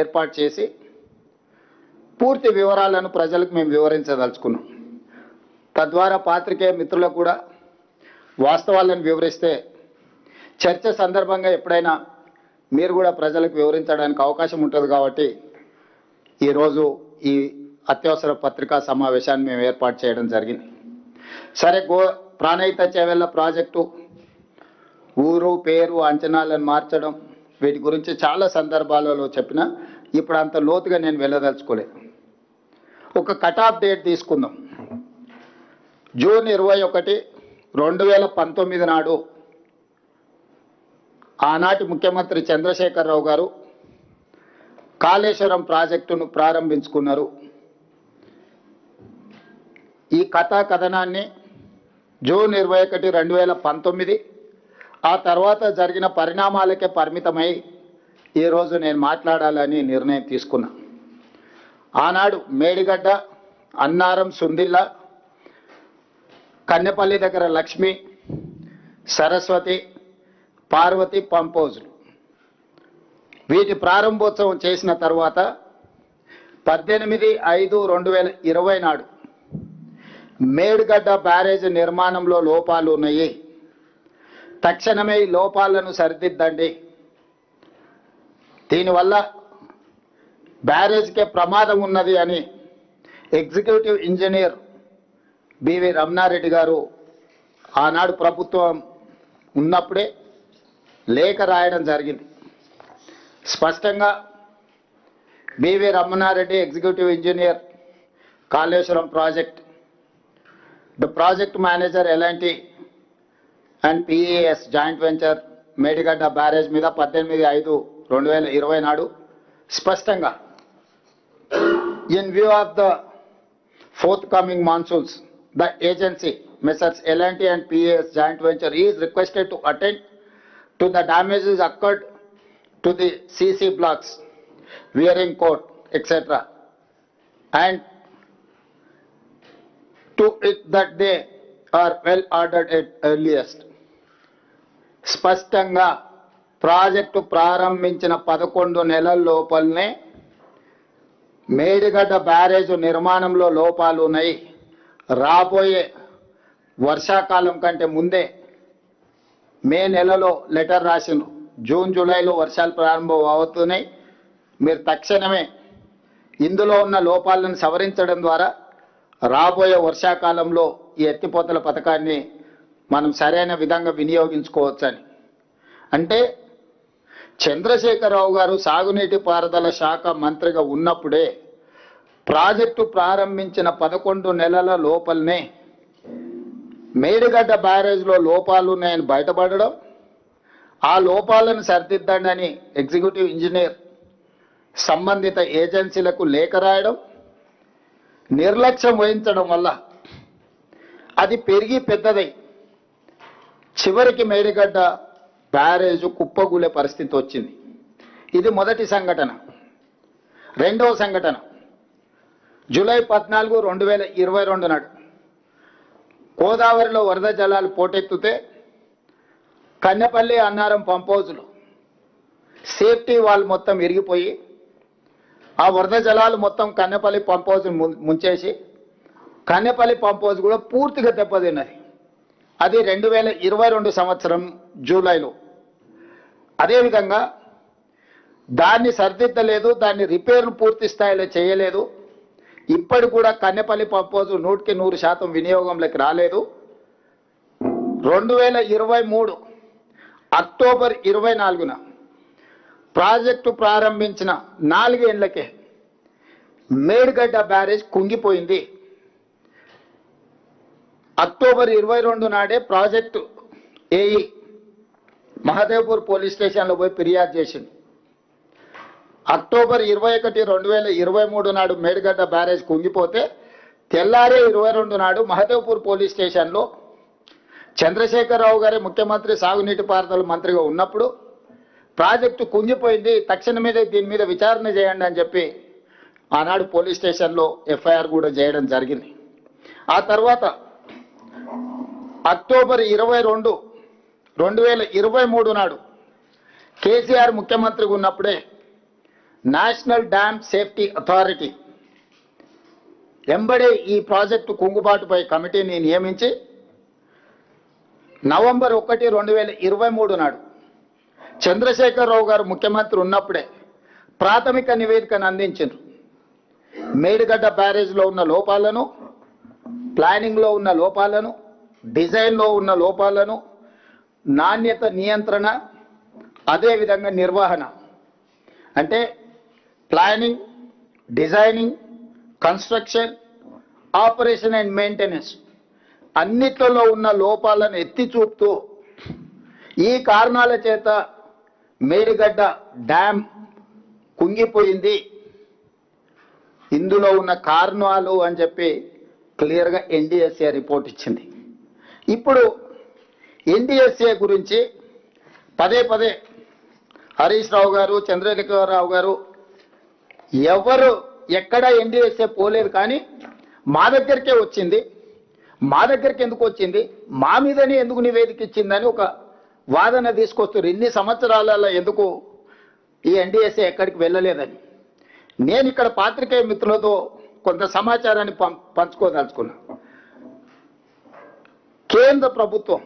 ఏర్పాటు చేసి పూర్తి వివరాలను ప్రజలకు మేము వివరించదలుచుకున్నాం. తద్వారా పాత్రికేయ మిత్రులకు కూడా వాస్తవాలను వివరిస్తే చర్చ సందర్భంగా ఎప్పుడైనా మీరు కూడా ప్రజలకు వివరించడానికి అవకాశం ఉంటుంది. కాబట్టి ఈరోజు ఈ అత్యవసర పత్రికా సమావేశాన్ని మేము ఏర్పాటు చేయడం జరిగింది. సరే, ప్రాణహిత చేవెళ్ల ప్రాజెక్టు ఊరు పేరు అంచనాలను మార్చడం వీటి గురించి చాలా సందర్భాలలో చెప్పిన, ఇప్పుడు అంత లోతుగా నేను వెళ్ళదలుచుకోలేదు. ఒక కట్ ఆఫ్ డేట్ తీసుకుందాం. జూన్ 21, 2019 నాడు ఆనాటి ముఖ్యమంత్రి చంద్రశేఖరరావు గారు కాళేశ్వరం ప్రాజెక్టును ప్రారంభించుకున్నారు. ఈ కథనాన్ని జూన్ 21, 2019 ఆ తర్వాత జరిగిన పరిణామాలకే పరిమితమై ఈరోజు నేను మాట్లాడాలని నిర్ణయం తీసుకున్నా. ఆనాడు మేడిగడ్డ, అన్నారం, సుందిల్ల, కన్నెపల్లి దగ్గర లక్ష్మి, సరస్వతి, పార్వతి పంపోజులు వీటి ప్రారంభోత్సవం చేసిన తర్వాత 18/5/2020 నాడు మేడిగడ్డ బ్యారేజ్ నిర్మాణంలో లోపాలు ఉన్నాయి, తక్షణమే ఈ లోపాలను సరిదిద్దండి, దీనివల్ల బ్యారేజ్కే ప్రమాదం ఉన్నది అని ఎగ్జిక్యూటివ్ ఇంజనీర్ బివి రమణారెడ్డి గారు ఆనాడు ప్రభుత్వం ఉన్నప్పుడే లేఖ రాయడం జరిగింది. స్పష్టంగా BV Ramana Reddy, executive engineer, Kaleshwaram project, the project manager L and T and PAS joint venture Medigadda barrage మీద 18/5/2020 నాడు స్పష్టంగా in view of the forthcoming monsoons the agency messrs L and T and PAS joint venture is requested to attend to the damages occurred to the CC blocks, wearing coat, etc. and to it that they are well ordered at earliest. స్పష్టంగా project ప్రారంభించిన 11 నెలల లోపలనే Medigadda barrage నిర్మాణంలో లోపాలు ఉన్నాయి, రాబోయే వర్షాకాలం కంటే ముందే మే నెలలో లెటర్ రాసిండ్రు, జూన్ జూలైలో వర్షాలు ప్రారంభం అవుతున్నాయి, మీరు తక్షణమే ఇందులో ఉన్న లోపాలను సవరించడం ద్వారా రాబోయే వర్షాకాలంలో ఈ ఎత్తిపోతల పథకాన్ని మనం సరైన విధంగా వినియోగించుకోవచ్చని. అంటే చంద్రశేఖరరావు గారు సాగునీటి పారుదల శాఖ మంత్రిగా ఉన్నప్పుడే ప్రాజెక్టు ప్రారంభించిన 11 నెలల లోపలనే మేడిగడ్డ బ్యారేజ్లో లోపాలు ఉన్నాయని బయటపడడం, ఆ లోపాలను సరిదిద్దండి అని ఎగ్జిక్యూటివ్ ఇంజనీర్ సంబంధిత ఏజెన్సీలకు లేఖ రాయడం, నిర్లక్ష్యం వహించడం వల్ల అది పెరిగి పెద్దదై చివరికి మేడిగడ్డ బ్యారేజ్ కుప్పగూలే పరిస్థితి వచ్చింది. ఇది మొదటి సంఘటన. రెండవ సంఘటన జూలై 14, 2022 నాడు గోదావరిలో వరద జలాలు పోటెత్తుతే కన్నెపల్లి, అన్నారం పంపోజులు సేఫ్టీ వాల్ మొత్తం విరిగిపోయి ఆ వరద జలాలు మొత్తం కన్నెపల్లి పంపోజు ముంచేసి కన్నెపల్లి పంపోజు కూడా పూర్తిగా దెబ్బతిన్నది. అది 2022 సంవత్సరం జూలైలో. అదేవిధంగా దాన్ని సరిదిద్దలేదు, దాన్ని రిపేర్ను పూర్తి స్థాయిలో చేయలేదు. ఇప్పటి కూడా కన్నెపల్లి పంపోజు 100% వినియోగంలోకి రాలేదు. 2023 అక్టోబర్ 24న ప్రాజెక్టు ప్రారంభించిన 4 ఏళ్లకే మేడిగడ్డ బ్యారేజ్ కుంగిపోయింది. అక్టోబర్ 22 నాడే ప్రాజెక్టు ఏఈ మహదేవ్పూర్ పోలీస్ స్టేషన్లో పోయి ఫిర్యాదు చేసింది. అక్టోబర్ 21, 2023 నాడు మేడిగడ్డ బ్యారేజ్ కుంగిపోతే తెల్లారే 22 నాడు మహదేవ్పూర్ పోలీస్ స్టేషన్లో చంద్రశేఖరరావు గారే ముఖ్యమంత్రి, సాగునీటి పారుదల మంత్రిగా ఉన్నప్పుడు ప్రాజెక్టు కుంగిపోయింది, తక్షణమే దీని మీద విచారణ చేయండి అని చెప్పి ఆనాడు పోలీస్ స్టేషన్లో ఎఫ్ఐఆర్ కూడా చేయడం జరిగింది. ఆ తర్వాత అక్టోబర్ 22, 2023 నాడు కేసీఆర్ ముఖ్యమంత్రిగా ఉన్నప్పుడే నేషనల్ డ్యామ్ సేఫ్టీ అథారిటీ ఎంబడే ఈ ప్రాజెక్టు కుంగుబాటుపై కమిటీని నియమించి నవంబర్ 1, 2023 నాడు చంద్రశేఖరరావు గారు ముఖ్యమంత్రి ఉన్నప్పుడే ప్రాథమిక నివేదికను అందించారు. మేడిగడ్డ బ్యారేజ్లో ఉన్న లోపాలను, ప్లానింగ్లో ఉన్న లోపాలను, డిజైన్లో ఉన్న లోపాలను, నాణ్యత నియంత్రణ, అదేవిధంగా నిర్వహణ అంటే planning, designing, construction, operation and maintenance అన్నిట్లలో ఉన్న లోపాలను ఎత్తి చూపుతూ ఈ కారణాల చేత మేడిగడ్డ డ్యామ్ కుంగిపోయింది, ఇందులో ఉన్న కారణాలు అని చెప్పి క్లియర్గా ఎన్డీఎస్ఏ రిపోర్ట్ ఇచ్చింది. ఇప్పుడు ఎన్డీఎస్ఏ గురించి పదే పదే హరీష్ రావు గారు, చంద్రశేఖరరావు గారు ఎవరు ఎక్కడ ఎన్డీఎస్ఏ పోలేదు, కానీ మా దగ్గరికే వచ్చింది. మా దగ్గరికి ఎందుకు వచ్చింది, మా మీదనే ఎందుకు నివేదిక ఇచ్చిందని ఒక వాదన తీసుకొస్తారు. ఇన్ని సంవత్సరాలలో ఎందుకు ఈ ఎన్డీఎస్ఏ ఎక్కడికి వెళ్ళలేదని. నేను ఇక్కడ పాత్రికేయ మిత్రులతో కొంత సమాచారాన్ని పంచుకోదలుచుకున్నా. కేంద్ర ప్రభుత్వం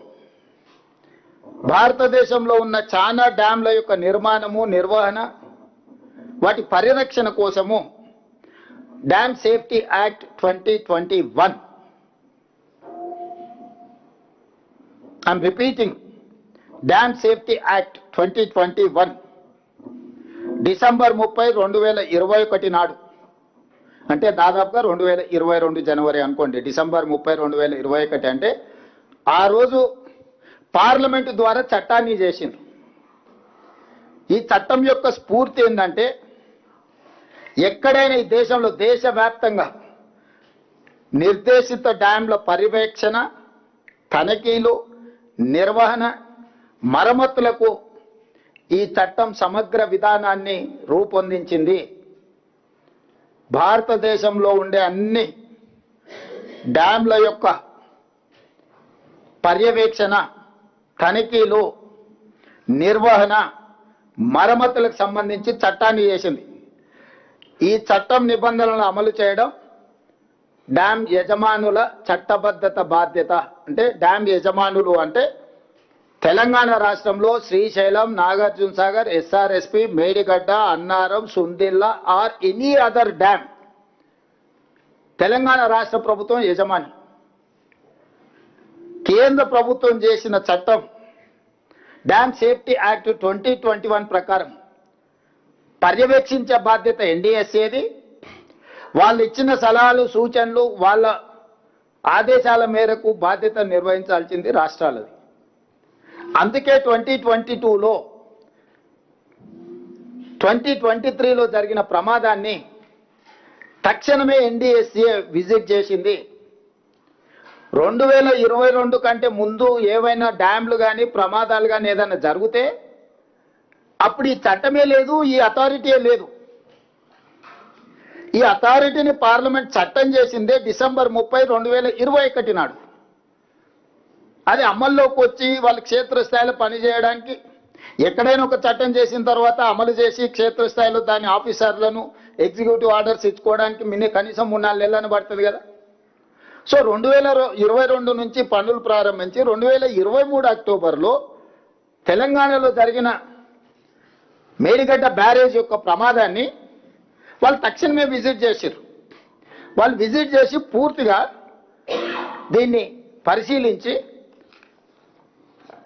భారతదేశంలో ఉన్న చాలా డ్యాంల యొక్క నిర్మాణము, నిర్వహణ, వాటి పరిరక్షణ కోసము dam safety act 2021, I'm repeating, dam safety act 2021 December 30, 2021 నాడు, అంటే దాదాపుగా 2022 జనవరి అనుకోండి. డిసెంబర్ 30, 2021 అంటే ఆ రోజు పార్లమెంటు ద్వారా చట్టాన్ని చేసిండ్రు. ఈ చట్టం యొక్క స్ఫూర్తి ఏంటంటే ఎక్కడైనా ఈ దేశంలో దేశవ్యాప్తంగా నిర్దేశిత డ్యాంల పర్యవేక్షణ, తనిఖీలు, నిర్వహణ, మరమ్మతులకు ఈ చట్టం సమగ్ర విధానాన్ని రూపొందించింది. భారతదేశంలో ఉండే అన్ని డ్యాంల యొక్క పర్యవేక్షణ, తనిఖీలు, నిర్వహణ, మరమ్మతులకు సంబంధించి చట్టాన్ని చేసింది. ఈ చట్టం నిబంధనలను అమలు చేయడం డ్యామ్ యజమానుల చట్టబద్ధత బాధ్యత. అంటే డ్యామ్ యజమానులు అంటే తెలంగాణ రాష్ట్రంలో Srisailam, Nagarjuna Sagar, SRSP, Medigadda, Annaram, Sundilla or any other dam Telangana రాష్ట్ర ప్రభుత్వం యజమాని. కేంద్ర ప్రభుత్వం చేసిన చట్టం డ్యామ్ సేఫ్టీ యాక్ట్ 2021 ప్రకారం పర్యవేక్షించే బాధ్యత ఎన్డీఎస్ఏది. వాళ్ళు ఇచ్చిన సలహాలు, సూచనలు, వాళ్ళ ఆదేశాల మేరకు బాధ్యత నిర్వహించాల్సింది రాష్ట్రాలది. అందుకే 2022లో 2023లో జరిగిన ప్రమాదాన్ని తక్షణమే ఎన్డీఎస్ఏ విజిట్ చేసింది. 2022 కంటే ముందు ఏవైనా డ్యామ్లు కానీ ప్రమాదాలు కానీ ఏదైనా జరిగితే అప్పుడు ఈ చట్టమే లేదు, ఈ అథారిటీయే లేదు. ఈ అథారిటీని పార్లమెంట్ చట్టం చేసిందే డిసెంబర్ 30, 2021 నాడు. అది అమల్లోకి వచ్చి వాళ్ళ క్షేత్రస్థాయిలో పనిచేయడానికి ఎక్కడైనా ఒక చట్టం చేసిన తర్వాత అమలు చేసి క్షేత్రస్థాయిలో దాని ఆఫీసర్లను ఎగ్జిక్యూటివ్ ఆర్డర్స్ ఇచ్చుకోవడానికి కనీసం 3-4 నెలలను పడుతుంది కదా. సో 2022 నుంచి పనులు ప్రారంభించి 2023 అక్టోబర్లో తెలంగాణలో జరిగిన మేడిగడ్డ బ్యారేజ్ యొక్క ప్రమాదాన్ని వాళ్ళు తక్షణమే విజిట్ చేశారు. వాళ్ళు విజిట్ చేసి పూర్తిగా దీన్ని పరిశీలించి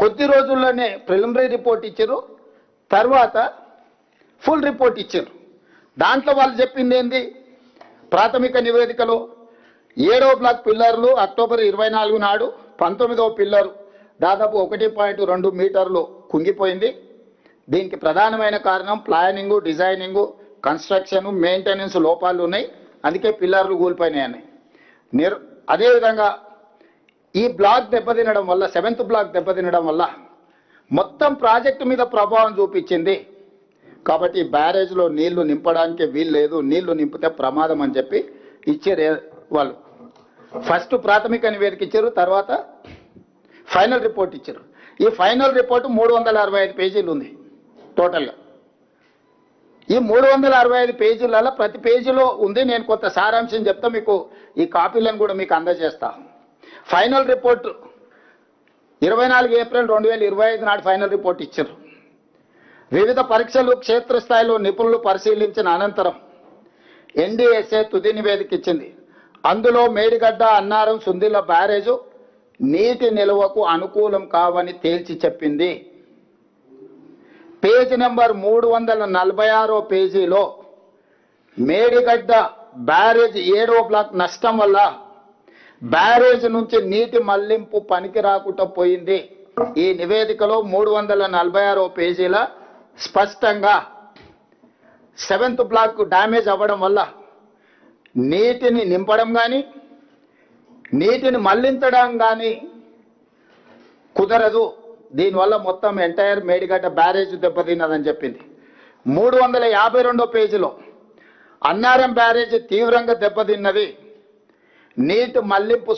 కొద్ది రోజుల్లోనే ప్రిలిమినరీ రిపోర్ట్ ఇచ్చారు, తర్వాత ఫుల్ రిపోర్ట్ ఇచ్చారు. దాంట్లో వాళ్ళు చెప్పింది ఏంది, ప్రాథమిక నివేదికలో 7వ బ్లాక్ పిల్లర్లు అక్టోబర్ 24 నాడు 19వ పిల్లరు దాదాపు 1.2 మీటర్లు కుంగిపోయింది. దీనికి ప్రధానమైన కారణం ప్లానింగు, డిజైనింగు, కన్స్ట్రక్షన్, మెయింటెనెన్స్ లోపాలు ఉన్నాయి, అందుకే పిల్లర్లు కూలిపోయినాయని. అదేవిధంగా ఈ బ్లాక్ దెబ్బతినడం వల్ల, 7th బ్లాక్ దెబ్బతినడం వల్ల మొత్తం ప్రాజెక్టు మీద ప్రభావం చూపించింది. కాబట్టి బ్యారేజ్లో నీళ్లు నింపడానికి వీలు లేదు, నీళ్లు నింపితే ప్రమాదం అని చెప్పి ఇచ్చారు వాళ్ళు. ఫస్ట్ ప్రాథమిక నివేదిక ఇచ్చారు, తర్వాత ఫైనల్ రిపోర్ట్ ఇచ్చారు. ఈ ఫైనల్ రిపోర్టు 365 పేజీలు ఉంది టోటల్గా. ఈ 365 పేజీలలో ప్రతి పేజీలో ఉంది. నేను కొంత సారాంశం చెప్తా, మీకు ఈ కాపీలను కూడా మీకు అందజేస్తా. ఫైనల్ రిపోర్ట్ 24 ఏప్రిల్ 2025 నాడు ఫైనల్ రిపోర్ట్ ఇచ్చారు. వివిధ పరీక్షలు క్షేత్రస్థాయిలో నిపుణులు పరిశీలించిన అనంతరం ఎన్డీఎస్ఏ తుది నివేదిక ఇచ్చింది. అందులో మేడిగడ్డ, అన్నారం, సుందిల్ల బ్యారేజు నీటి నిల్వకు అనుకూలం కావని తేల్చి చెప్పింది. పేజీ నెంబర్ 346 పేజీలో మేడిగడ్డ బ్యారేజ్ 7వ బ్లాక్ నష్టం వల్ల బ్యారేజ్ నుంచి నీటి మళ్లింపు పనికి రాకుండా పోయింది. ఈ నివేదికలో 346 పేజీల స్పష్టంగా 7th బ్లాక్ డ్యామేజ్ అవ్వడం వల్ల నీటిని నింపడం కానీ నీటిని మళ్లించడం కానీ కుదరదు. దీనివల్ల మొత్తం ఎంటైర్ మేడిగడ్డ బ్యారేజ్ దెబ్బతిన్నదని చెప్పింది. 352 పేజీలో అన్నారం బ్యారేజ్ తీవ్రంగా దెబ్బతిన్నది, నీటి మళ్లింపు